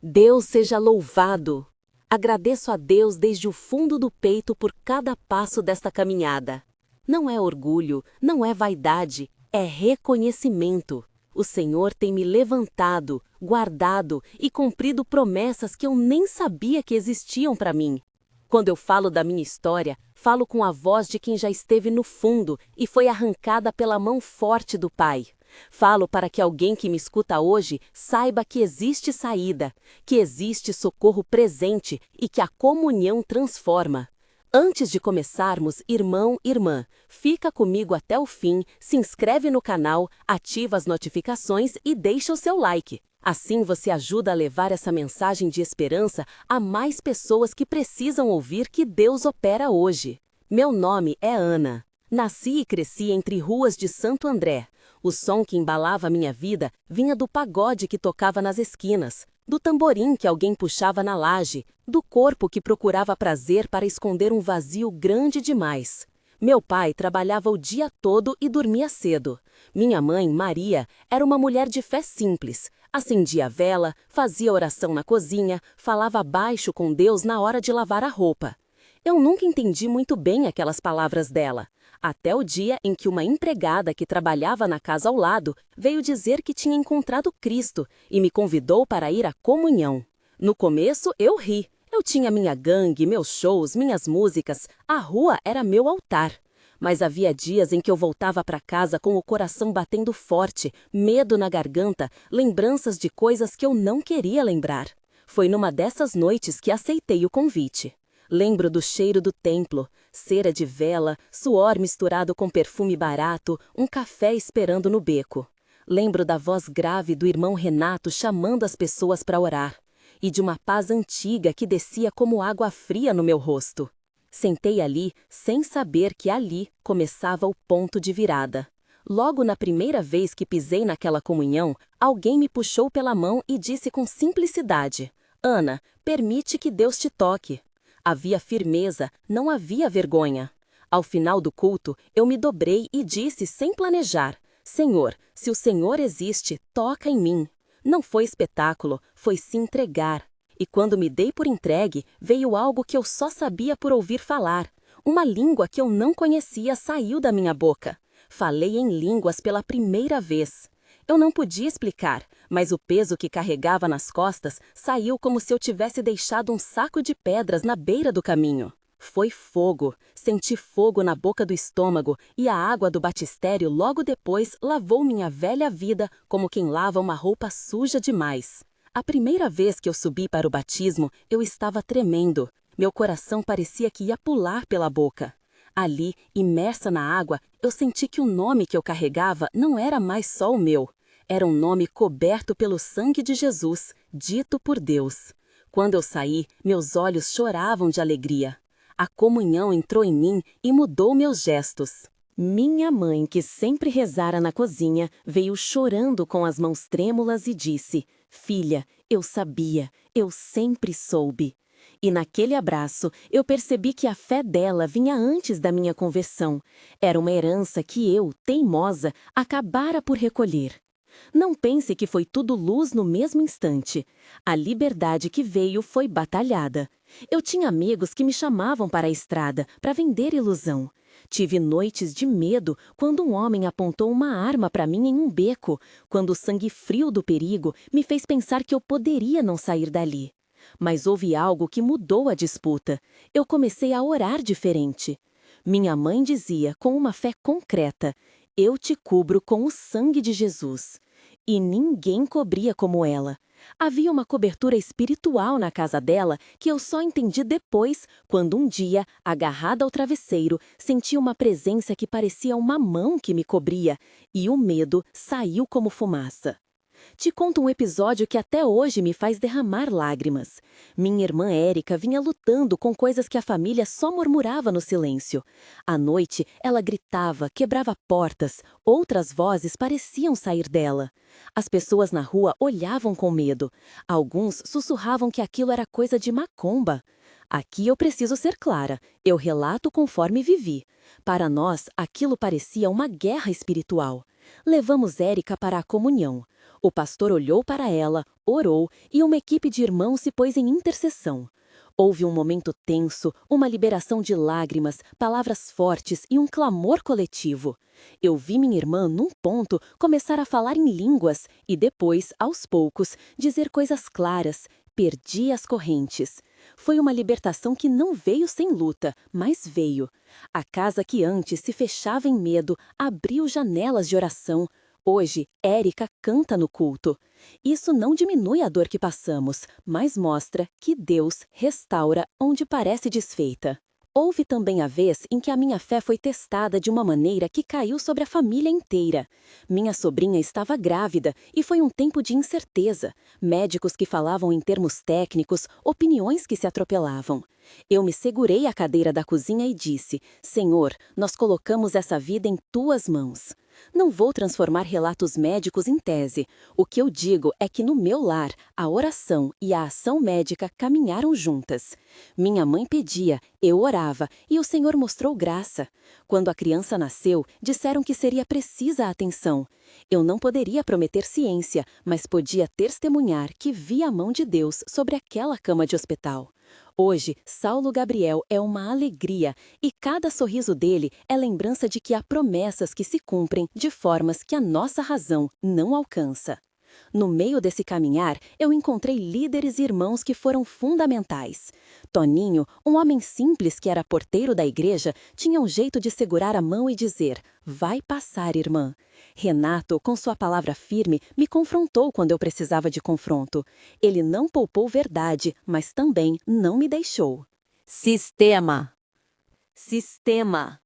Deus seja louvado! Agradeço a Deus desde o fundo do peito por cada passo desta caminhada. Não é orgulho, não é vaidade, é reconhecimento. O Senhor tem me levantado, guardado e cumprido promessas que eu nem sabia que existiam para mim. Quando eu falo da minha história, falo com a voz de quem já esteve no fundo e foi arrancada pela mão forte do Pai. Falo para que alguém que me escuta hoje saiba que existe saída, que existe socorro presente e que a comunhão transforma. Antes de começarmos, irmão, irmã, fica comigo até o fim, se inscreve no canal, ativa as notificações e deixa o seu like. Assim você ajuda a levar essa mensagem de esperança a mais pessoas que precisam ouvir que Deus opera hoje. Meu nome é Ana. Nasci e cresci entre ruas de Santo André. O som que embalava minha vida vinha do pagode que tocava nas esquinas, do tamborim que alguém puxava na laje, do corpo que procurava prazer para esconder um vazio grande demais. Meu pai trabalhava o dia todo e dormia cedo. Minha mãe, Maria, era uma mulher de fé simples. Acendia a vela, fazia oração na cozinha, falava baixo com Deus na hora de lavar a roupa. Eu nunca entendi muito bem aquelas palavras dela, até o dia em que uma empregada que trabalhava na casa ao lado veio dizer que tinha encontrado Cristo e me convidou para ir à comunhão. No começo eu ri. Eu tinha minha gangue, meus shows, minhas músicas, a rua era meu altar. Mas havia dias em que eu voltava para casa com o coração batendo forte, medo na garganta, lembranças de coisas que eu não queria lembrar. Foi numa dessas noites que aceitei o convite. Lembro do cheiro do templo, cera de vela, suor misturado com perfume barato, um café esperando no beco. Lembro da voz grave do irmão Renato chamando as pessoas para orar, e de uma paz antiga que descia como água fria no meu rosto. Sentei ali, sem saber que ali começava o ponto de virada. Logo na primeira vez que pisei naquela comunhão, alguém me puxou pela mão e disse com simplicidade: Ana, permite que Deus te toque. Havia firmeza, não havia vergonha. Ao final do culto, eu me dobrei e disse sem planejar: Senhor, se o Senhor existe, toca em mim. Não foi espetáculo, foi se entregar. E quando me dei por entregue, veio algo que eu só sabia por ouvir falar. Uma língua que eu não conhecia saiu da minha boca. Falei em línguas pela primeira vez. Eu não podia explicar, mas o peso que carregava nas costas saiu como se eu tivesse deixado um saco de pedras na beira do caminho. Foi fogo. Senti fogo na boca do estômago e a água do batistério logo depois lavou minha velha vida como quem lava uma roupa suja demais. A primeira vez que eu subi para o batismo, eu estava tremendo. Meu coração parecia que ia pular pela boca. Ali, imersa na água, eu senti que o nome que eu carregava não era mais só o meu. Era um nome coberto pelo sangue de Jesus, dito por Deus. Quando eu saí, meus olhos choravam de alegria. A comunhão entrou em mim e mudou meus gestos. Minha mãe, que sempre rezara na cozinha, veio chorando com as mãos trêmulas e disse: Filha, eu sabia, eu sempre soube. E naquele abraço, eu percebi que a fé dela vinha antes da minha conversão. Era uma herança que eu, teimosa, acabara por recolher. Não pense que foi tudo luz no mesmo instante. A liberdade que veio foi batalhada. Eu tinha amigos que me chamavam para a estrada, para vender ilusão. Tive noites de medo quando um homem apontou uma arma para mim em um beco, quando o sangue frio do perigo me fez pensar que eu poderia não sair dali. Mas houve algo que mudou a disputa. Eu comecei a orar diferente. Minha mãe dizia, com uma fé concreta: Eu te cubro com o sangue de Jesus. E ninguém cobria como ela. Havia uma cobertura espiritual na casa dela que eu só entendi depois, quando um dia, agarrada ao travesseiro, senti uma presença que parecia uma mão que me cobria, e o medo saiu como fumaça. Te conto um episódio que até hoje me faz derramar lágrimas. Minha irmã Érica vinha lutando com coisas que a família só murmurava no silêncio. À noite, ela gritava, quebrava portas, outras vozes pareciam sair dela. As pessoas na rua olhavam com medo. Alguns sussurravam que aquilo era coisa de macumba. Aqui eu preciso ser clara, eu relato conforme vivi. Para nós, aquilo parecia uma guerra espiritual. Levamos Érica para a comunhão. O pastor olhou para ela, orou e uma equipe de irmãos se pôs em intercessão. Houve um momento tenso, uma liberação de lágrimas, palavras fortes e um clamor coletivo. Eu vi minha irmã, num ponto, começar a falar em línguas e depois, aos poucos, dizer coisas claras. Perdi as correntes. Foi uma libertação que não veio sem luta, mas veio. A casa que antes se fechava em medo abriu janelas de oração. Hoje, Érica canta no culto. Isso não diminui a dor que passamos, mas mostra que Deus restaura onde parece desfeita. Houve também a vez em que a minha fé foi testada de uma maneira que caiu sobre a família inteira. Minha sobrinha estava grávida e foi um tempo de incerteza. Médicos que falavam em termos técnicos, opiniões que se atropelavam. Eu me segurei à cadeira da cozinha e disse: Senhor, nós colocamos essa vida em tuas mãos. Não vou transformar relatos médicos em tese. O que eu digo é que no meu lar, a oração e a ação médica caminharam juntas. Minha mãe pedia, eu orava, e o Senhor mostrou graça. Quando a criança nasceu, disseram que seria precisa a atenção. Eu não poderia prometer ciência, mas podia testemunhar que vi a mão de Deus sobre aquela cama de hospital. Hoje, Saulo Gabriel é uma alegria e cada sorriso dele é lembrança de que há promessas que se cumprem de formas que a nossa razão não alcança. No meio desse caminhar, eu encontrei líderes e irmãos que foram fundamentais. Toninho, um homem simples que era porteiro da igreja, tinha um jeito de segurar a mão e dizer: vai passar, irmã. Renato, com sua palavra firme, me confrontou quando eu precisava de confronto. Ele não poupou verdade, mas também não me deixou. Sistema. Sistema.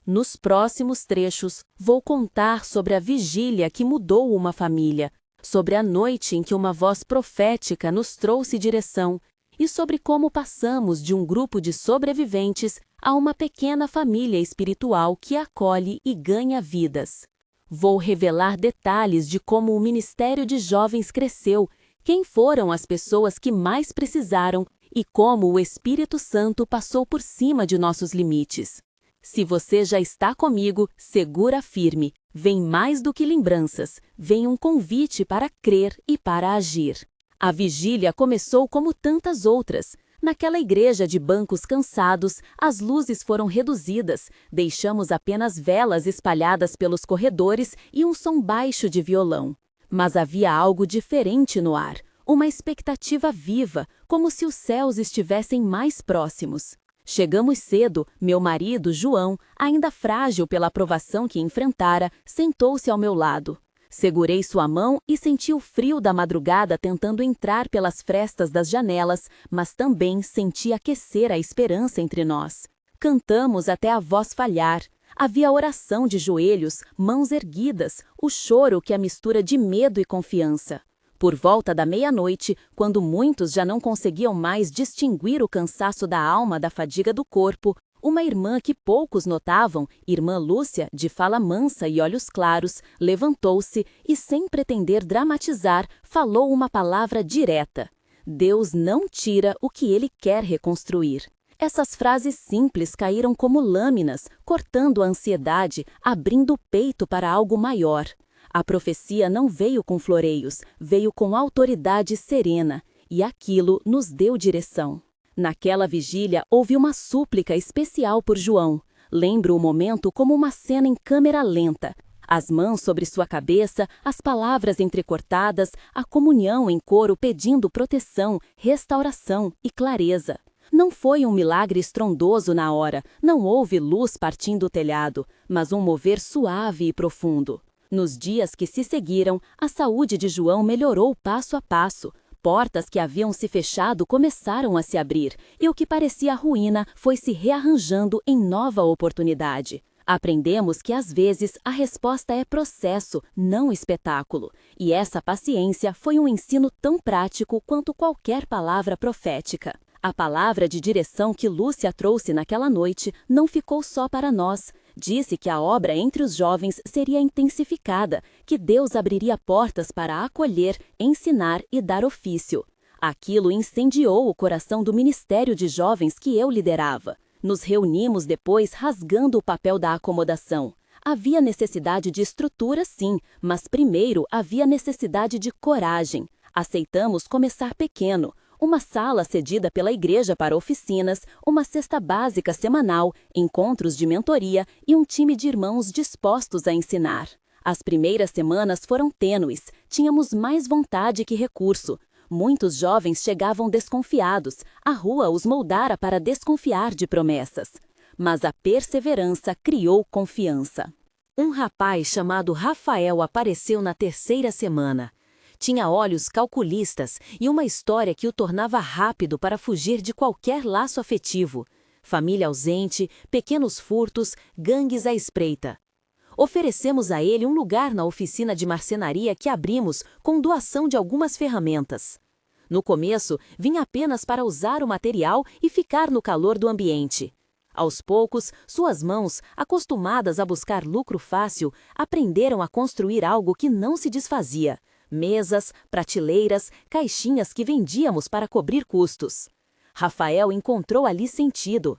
Nos próximos trechos, vou contar sobre a vigília que mudou uma família, sobre a noite em que uma voz profética nos trouxe direção e sobre como passamos de um grupo de sobreviventes a uma pequena família espiritual que acolhe e ganha vidas. Vou revelar detalhes de como o Ministério de Jovens cresceu, quem foram as pessoas que mais precisaram e como o Espírito Santo passou por cima de nossos limites. Se você já está comigo, segura firme. Vem mais do que lembranças, vem um convite para crer e para agir. A vigília começou como tantas outras. Naquela igreja de bancos cansados, as luzes foram reduzidas, deixamos apenas velas espalhadas pelos corredores e um som baixo de violão. Mas havia algo diferente no ar, uma expectativa viva, como se os céus estivessem mais próximos. Chegamos cedo, meu marido, João, ainda frágil pela provação que enfrentara, sentou-se ao meu lado. Segurei sua mão e senti o frio da madrugada tentando entrar pelas frestas das janelas, mas também senti aquecer a esperança entre nós. Cantamos até a voz falhar. Havia oração de joelhos, mãos erguidas, o choro que é mistura de medo e confiança. Por volta da meia-noite, quando muitos já não conseguiam mais distinguir o cansaço da alma da fadiga do corpo, uma irmã que poucos notavam, irmã Lúcia, de fala mansa e olhos claros, levantou-se e, sem pretender dramatizar, falou uma palavra direta. Deus não tira o que Ele quer reconstruir. Essas frases simples caíram como lâminas, cortando a ansiedade, abrindo o peito para algo maior. A profecia não veio com floreios, veio com autoridade serena, e aquilo nos deu direção. Naquela vigília, houve uma súplica especial por João. Lembro o momento como uma cena em câmera lenta. As mãos sobre sua cabeça, as palavras entrecortadas, a comunhão em coro pedindo proteção, restauração e clareza. Não foi um milagre estrondoso na hora, não houve luz partindo do telhado, mas um mover suave e profundo. Nos dias que se seguiram, a saúde de João melhorou passo a passo. Portas que haviam se fechado começaram a se abrir, e o que parecia ruína foi se rearranjando em nova oportunidade. Aprendemos que às vezes a resposta é processo, não espetáculo. E essa paciência foi um ensino tão prático quanto qualquer palavra profética. A palavra de direção que Lúcia trouxe naquela noite não ficou só para nós. Disse que a obra entre os jovens seria intensificada, que Deus abriria portas para acolher, ensinar e dar ofício. Aquilo incendiou o coração do Ministério de Jovens que eu liderava. Nos reunimos depois rasgando o papel da acomodação. Havia necessidade de estrutura, sim, mas primeiro havia necessidade de coragem. Aceitamos começar pequeno. Uma sala cedida pela igreja para oficinas, uma cesta básica semanal, encontros de mentoria e um time de irmãos dispostos a ensinar. As primeiras semanas foram tênues, tínhamos mais vontade que recurso. Muitos jovens chegavam desconfiados, a rua os moldara para desconfiar de promessas. Mas a perseverança criou confiança. Um rapaz chamado Rafael apareceu na terceira semana. Tinha olhos calculistas e uma história que o tornava rápido para fugir de qualquer laço afetivo. Família ausente, pequenos furtos, gangues à espreita. Oferecemos a ele um lugar na oficina de marcenaria que abrimos com doação de algumas ferramentas. No começo, vinha apenas para usar o material e ficar no calor do ambiente. Aos poucos, suas mãos, acostumadas a buscar lucro fácil, aprenderam a construir algo que não se desfazia. Mesas, prateleiras, caixinhas que vendíamos para cobrir custos. Rafael encontrou ali sentido.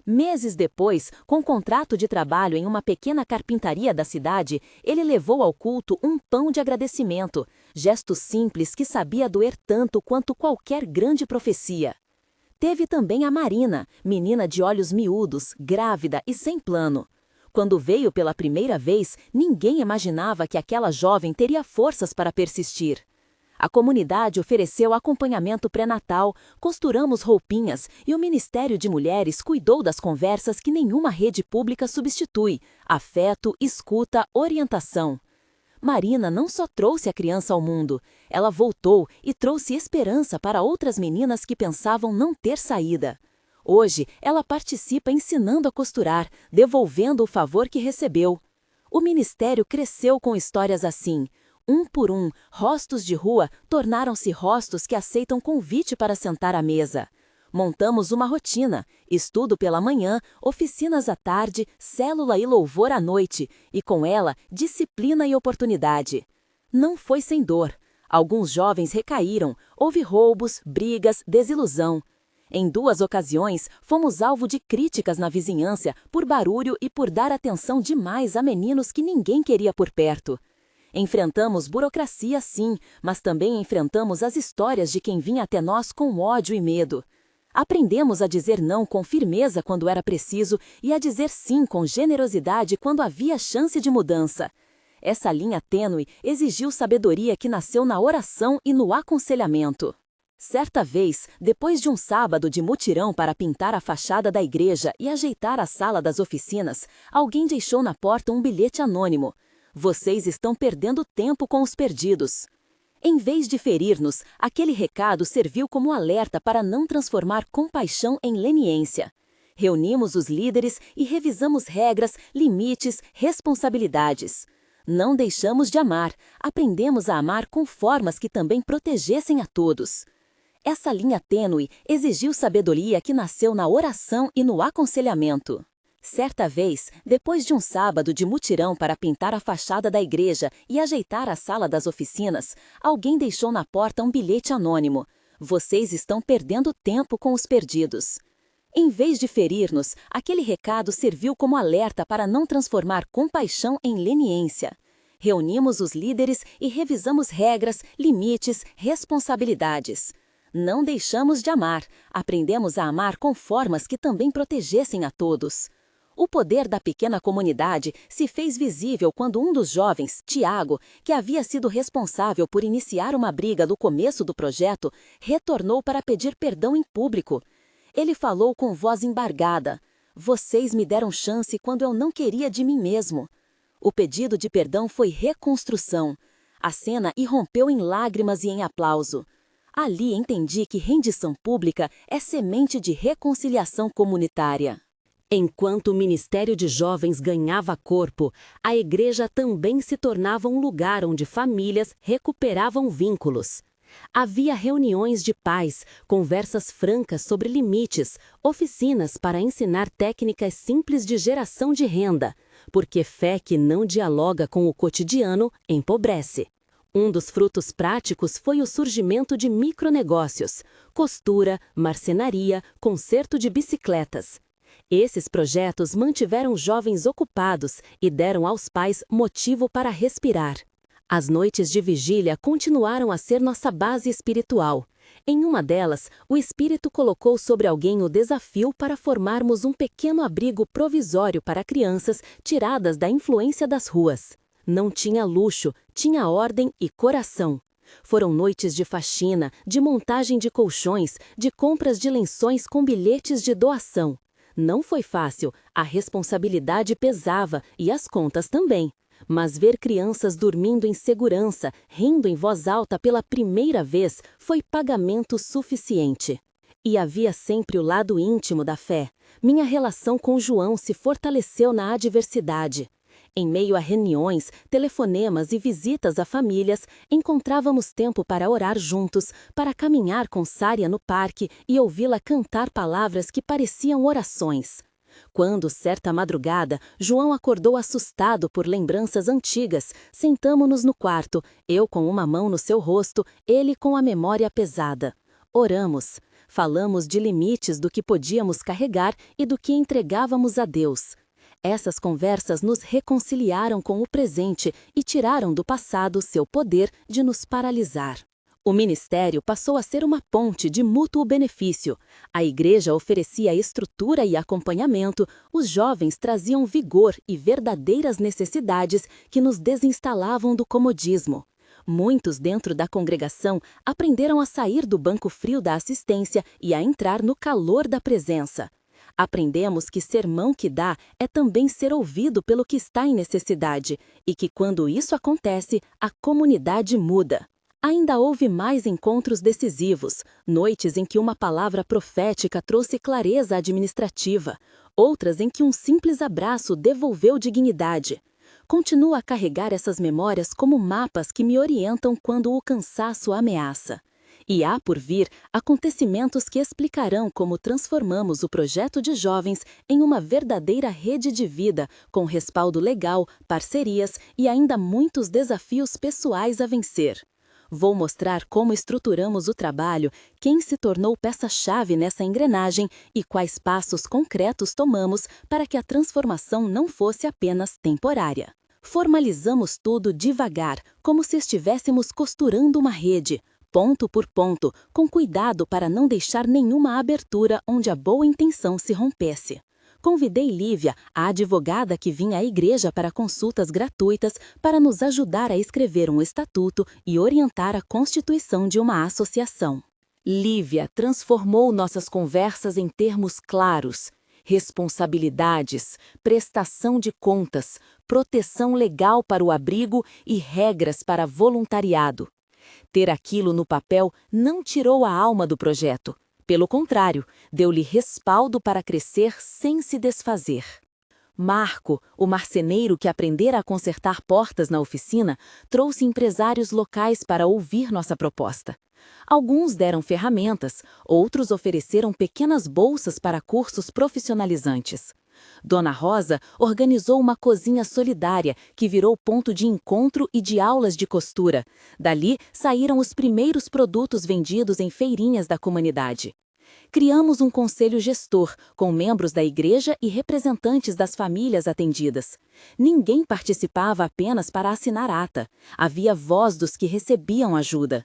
Meses depois, com contrato de trabalho em uma pequena carpintaria da cidade, ele levou ao culto um pão de agradecimento, gesto simples que sabia doer tanto quanto qualquer grande profecia. Teve também a Marina, menina de olhos miúdos, grávida e sem plano. Quando veio pela primeira vez, ninguém imaginava que aquela jovem teria forças para persistir. A comunidade ofereceu acompanhamento pré-natal, costuramos roupinhas e o Ministério de Mulheres cuidou das conversas que nenhuma rede pública substitui: afeto, escuta, orientação. Marina não só trouxe a criança ao mundo, ela voltou e trouxe esperança para outras meninas que pensavam não ter saída. Hoje, ela participa ensinando a costurar, devolvendo o favor que recebeu. O ministério cresceu com histórias assim. Um por um, rostos de rua tornaram-se rostos que aceitam convite para sentar à mesa. Montamos uma rotina, estudo pela manhã, oficinas à tarde, célula e louvor à noite, e com ela, disciplina e oportunidade. Não foi sem dor. Alguns jovens recaíram, houve roubos, brigas, desilusão. Em 2 ocasiões, fomos alvo de críticas na vizinhança por barulho e por dar atenção demais a meninos que ninguém queria por perto. Enfrentamos burocracia, sim, mas também enfrentamos as histórias de quem vinha até nós com ódio e medo. Aprendemos a dizer não com firmeza quando era preciso e a dizer sim com generosidade quando havia chance de mudança. Essa linha tênue exigiu sabedoria que nasceu na oração e no aconselhamento. Certa vez, depois de um sábado de mutirão para pintar a fachada da igreja e ajeitar a sala das oficinas, alguém deixou na porta um bilhete anônimo. Vocês estão perdendo tempo com os perdidos. Em vez de ferir-nos, aquele recado serviu como alerta para não transformar compaixão em leniência. Reunimos os líderes e revisamos regras, limites, responsabilidades. Não deixamos de amar, aprendemos a amar com formas que também protegessem a todos. Essa linha tênue exigiu sabedoria que nasceu na oração e no aconselhamento. Certa vez, depois de um sábado de mutirão para pintar a fachada da igreja e ajeitar a sala das oficinas, alguém deixou na porta um bilhete anônimo. Vocês estão perdendo tempo com os perdidos. Em vez de ferir-nos, aquele recado serviu como alerta para não transformar compaixão em leniência. Reunimos os líderes e revisamos regras, limites, responsabilidades. Não deixamos de amar, aprendemos a amar com formas que também protegessem a todos. O poder da pequena comunidade se fez visível quando um dos jovens, Tiago, que havia sido responsável por iniciar uma briga no começo do projeto, retornou para pedir perdão em público. Ele falou com voz embargada: "Vocês me deram chance quando eu não queria de mim mesmo." O pedido de perdão foi reconstrução. A cena irrompeu em lágrimas e em aplauso. Ali entendi que rendição pública é semente de reconciliação comunitária. Enquanto o Ministério de Jovens ganhava corpo, a igreja também se tornava um lugar onde famílias recuperavam vínculos. Havia reuniões de pais, conversas francas sobre limites, oficinas para ensinar técnicas simples de geração de renda, porque fé que não dialoga com o cotidiano empobrece. Um dos frutos práticos foi o surgimento de micronegócios, costura, marcenaria, conserto de bicicletas. Esses projetos mantiveram jovens ocupados e deram aos pais motivo para respirar. As noites de vigília continuaram a ser nossa base espiritual. Em uma delas, o Espírito colocou sobre alguém o desafio para formarmos um pequeno abrigo provisório para crianças tiradas da influência das ruas. Não tinha luxo, tinha ordem e coração. Foram noites de faxina, de montagem de colchões, de compras de lençóis com bilhetes de doação. Não foi fácil, a responsabilidade pesava e as contas também. Mas ver crianças dormindo em segurança, rindo em voz alta pela primeira vez, foi pagamento suficiente. E havia sempre o lado íntimo da fé. Minha relação com João se fortaleceu na adversidade. Em meio a reuniões, telefonemas e visitas a famílias, encontrávamos tempo para orar juntos, para caminhar com Sária no parque e ouvi-la cantar palavras que pareciam orações. Quando, certa madrugada, João acordou assustado por lembranças antigas, sentamo-nos no quarto, eu com uma mão no seu rosto, ele com a memória pesada. Oramos. Falamos de limites do que podíamos carregar e do que entregávamos a Deus. Essas conversas nos reconciliaram com o presente e tiraram do passado seu poder de nos paralisar. O ministério passou a ser uma ponte de mútuo benefício. A igreja oferecia estrutura e acompanhamento, os jovens traziam vigor e verdadeiras necessidades que nos desinstalavam do comodismo. Muitos dentro da congregação aprenderam a sair do banco frio da assistência e a entrar no calor da presença. Aprendemos que ser mão que dá é também ser ouvido pelo que está em necessidade, e que quando isso acontece, a comunidade muda. Ainda houve mais encontros decisivos, noites em que uma palavra profética trouxe clareza administrativa, outras em que um simples abraço devolveu dignidade. Continuo a carregar essas memórias como mapas que me orientam quando o cansaço ameaça. E há por vir acontecimentos que explicarão como transformamos o projeto de jovens em uma verdadeira rede de vida, com respaldo legal, parcerias e ainda muitos desafios pessoais a vencer. Vou mostrar como estruturamos o trabalho, quem se tornou peça-chave nessa engrenagem e quais passos concretos tomamos para que a transformação não fosse apenas temporária. Formalizamos tudo devagar, como se estivéssemos costurando uma rede, ponto por ponto, com cuidado para não deixar nenhuma abertura onde a boa intenção se rompesse. Convidei Lívia, a advogada que vinha à igreja para consultas gratuitas, para nos ajudar a escrever um estatuto e orientar a constituição de uma associação. Lívia transformou nossas conversas em termos claros: responsabilidades, prestação de contas, proteção legal para o abrigo e regras para voluntariado. Ter aquilo no papel não tirou a alma do projeto. Pelo contrário, deu-lhe respaldo para crescer sem se desfazer. Marco, o marceneiro que aprendera a consertar portas na oficina, trouxe empresários locais para ouvir nossa proposta. Alguns deram ferramentas, outros ofereceram pequenas bolsas para cursos profissionalizantes. Dona Rosa organizou uma cozinha solidária que virou ponto de encontro e de aulas de costura. Dali saíram os primeiros produtos vendidos em feirinhas da comunidade. Criamos um conselho gestor, com membros da igreja e representantes das famílias atendidas. Ninguém participava apenas para assinar ata. Havia voz dos que recebiam ajuda.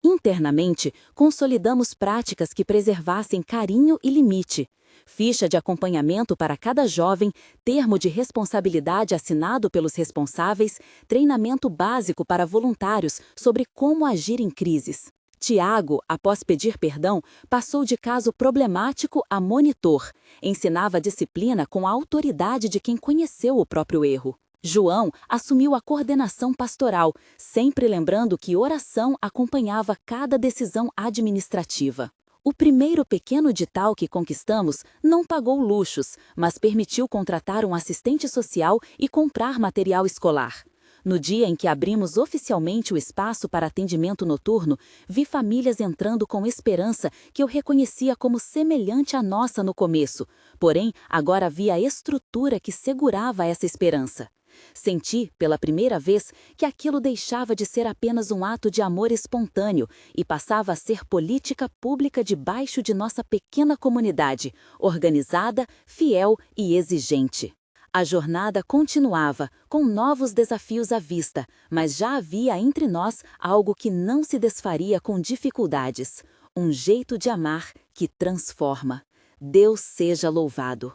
Internamente, consolidamos práticas que preservassem carinho e limite. Ficha de acompanhamento para cada jovem, termo de responsabilidade assinado pelos responsáveis, treinamento básico para voluntários sobre como agir em crises. Tiago, após pedir perdão, passou de caso problemático a monitor. Ensinava a disciplina com a autoridade de quem conheceu o próprio erro. João assumiu a coordenação pastoral, sempre lembrando que oração acompanhava cada decisão administrativa. O primeiro pequeno edital que conquistamos não pagou luxos, mas permitiu contratar um assistente social e comprar material escolar. No dia em que abrimos oficialmente o espaço para atendimento noturno, vi famílias entrando com esperança que eu reconhecia como semelhante à nossa no começo. Porém, agora havia a estrutura que segurava essa esperança. Senti, pela primeira vez, que aquilo deixava de ser apenas um ato de amor espontâneo e passava a ser política pública debaixo de nossa pequena comunidade, organizada, fiel e exigente. A jornada continuava, com novos desafios à vista, mas já havia entre nós algo que não se desfaria com dificuldades: um jeito de amar que transforma. Deus seja louvado!